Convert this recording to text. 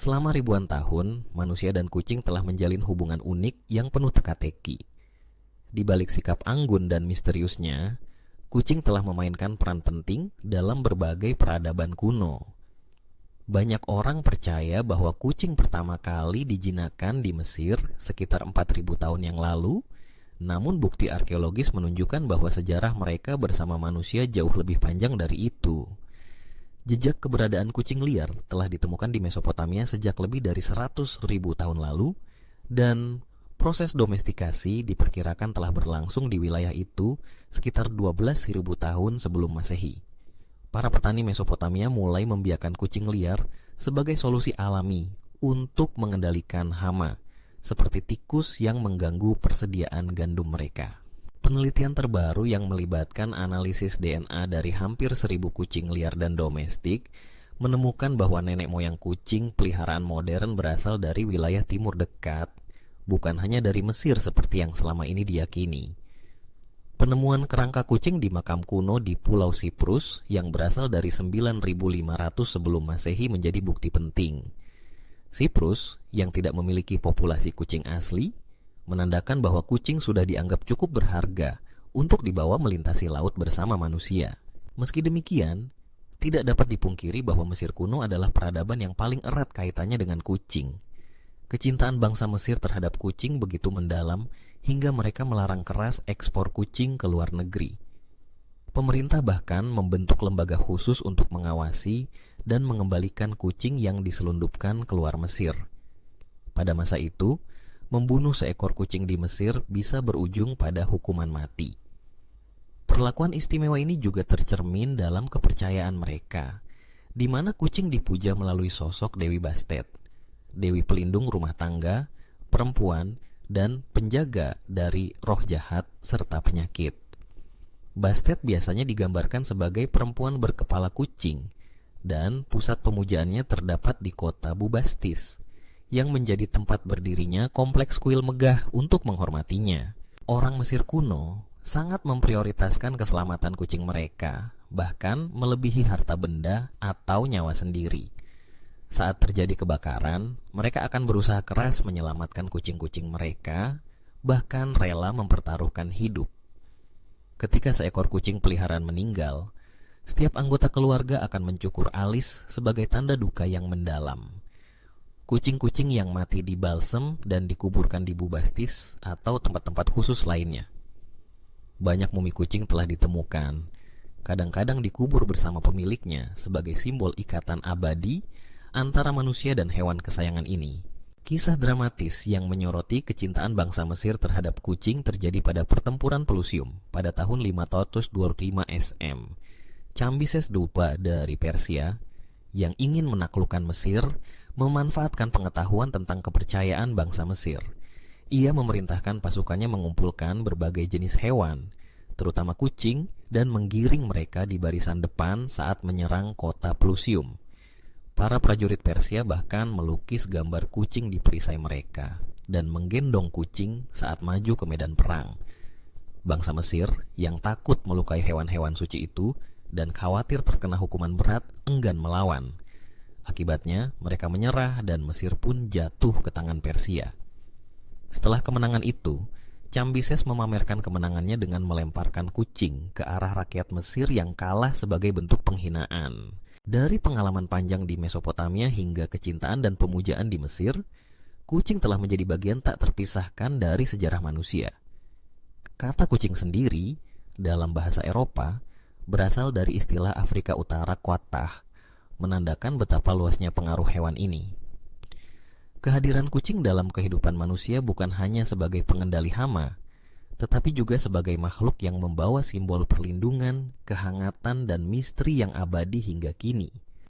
Selama ribuan tahun, manusia dan kucing telah menjalin hubungan unik yang penuh teka-teki. Di balik sikap anggun dan misteriusnya, kucing telah memainkan peran penting dalam berbagai peradaban kuno. Banyak orang percaya bahwa kucing pertama kali dijinakkan di Mesir sekitar 4000 tahun yang lalu, namun bukti arkeologis menunjukkan bahwa sejarah mereka bersama manusia jauh lebih panjang dari itu. Jejak keberadaan kucing liar telah ditemukan di Mesopotamia sejak lebih dari 100.000 tahun lalu, dan proses domestikasi diperkirakan telah berlangsung di wilayah itu sekitar 12.000 tahun sebelum Masehi. Para petani Mesopotamia mulai membiarkan kucing liar sebagai solusi alami untuk mengendalikan hama, seperti tikus yang mengganggu persediaan gandum mereka. Penelitian terbaru yang melibatkan analisis DNA dari hampir 1.000 kucing liar dan domestik menemukan bahwa nenek moyang kucing peliharaan modern berasal dari wilayah timur dekat, bukan hanya dari Mesir seperti yang selama ini diyakini. Penemuan kerangka kucing di makam kuno di Pulau Siprus yang berasal dari 9.500 sebelum Masehi menjadi bukti penting. Siprus, yang tidak memiliki populasi kucing asli, menandakan bahwa kucing sudah dianggap cukup berharga untuk dibawa melintasi laut bersama manusia. Meski demikian, tidak dapat dipungkiri bahwa Mesir kuno adalah peradaban yang paling erat kaitannya dengan kucing. Kecintaan bangsa Mesir terhadap kucing begitu mendalam hingga mereka melarang keras ekspor kucing ke luar negeri. Pemerintah bahkan membentuk lembaga khusus untuk mengawasi dan mengembalikan kucing yang diselundupkan keluar Mesir. Pada masa itu, membunuh seekor kucing di Mesir bisa berujung pada hukuman mati. Perlakuan istimewa ini juga tercermin dalam kepercayaan mereka, di mana kucing dipuja melalui sosok Dewi Bastet, dewi pelindung rumah tangga, perempuan, dan penjaga dari roh jahat serta penyakit. Bastet biasanya digambarkan sebagai perempuan berkepala kucing, dan pusat pemujaannya terdapat di kota Bubastis, yang menjadi tempat berdirinya kompleks kuil megah untuk menghormatinya. Orang Mesir kuno sangat memprioritaskan keselamatan kucing mereka, bahkan melebihi harta benda atau nyawa sendiri. Saat terjadi kebakaran, mereka akan berusaha keras menyelamatkan kucing-kucing mereka, bahkan rela mempertaruhkan hidup. Ketika seekor kucing peliharaan meninggal, setiap anggota keluarga akan mencukur alis sebagai tanda duka yang mendalam. Kucing-kucing yang mati dibalsem dan dikuburkan di Bubastis atau tempat-tempat khusus lainnya. Banyak mumi kucing telah ditemukan, kadang-kadang dikubur bersama pemiliknya sebagai simbol ikatan abadi antara manusia dan hewan kesayangan ini. Kisah dramatis yang menyoroti kecintaan bangsa Mesir terhadap kucing terjadi pada pertempuran Pelusium pada tahun 525 SM. Cambises II dari Persia yang ingin menaklukkan Mesir memanfaatkan pengetahuan tentang kepercayaan bangsa Mesir. Ia memerintahkan pasukannya mengumpulkan berbagai jenis hewan, terutama kucing, dan menggiring mereka di barisan depan saat menyerang kota Pelusium. Para prajurit Persia bahkan melukis gambar kucing di perisai mereka dan menggendong kucing saat maju ke medan perang. Bangsa Mesir yang takut melukai hewan-hewan suci itu dan khawatir terkena hukuman berat enggan melawan. Akibatnya, mereka menyerah dan Mesir pun jatuh ke tangan Persia. Setelah kemenangan itu, Cambises memamerkan kemenangannya dengan melemparkan kucing ke arah rakyat Mesir yang kalah sebagai bentuk penghinaan. Dari pengalaman panjang di Mesopotamia hingga kecintaan dan pemujaan di Mesir, kucing telah menjadi bagian tak terpisahkan dari sejarah manusia. Kata kucing sendiri, dalam bahasa Eropa, berasal dari istilah Afrika Utara Quatah, menandakan betapa luasnya pengaruh hewan ini. Kehadiran kucing dalam kehidupan manusia bukan hanya sebagai pengendali hama, tetapi juga sebagai makhluk yang membawa simbol perlindungan, kehangatan, dan misteri yang abadi hingga kini.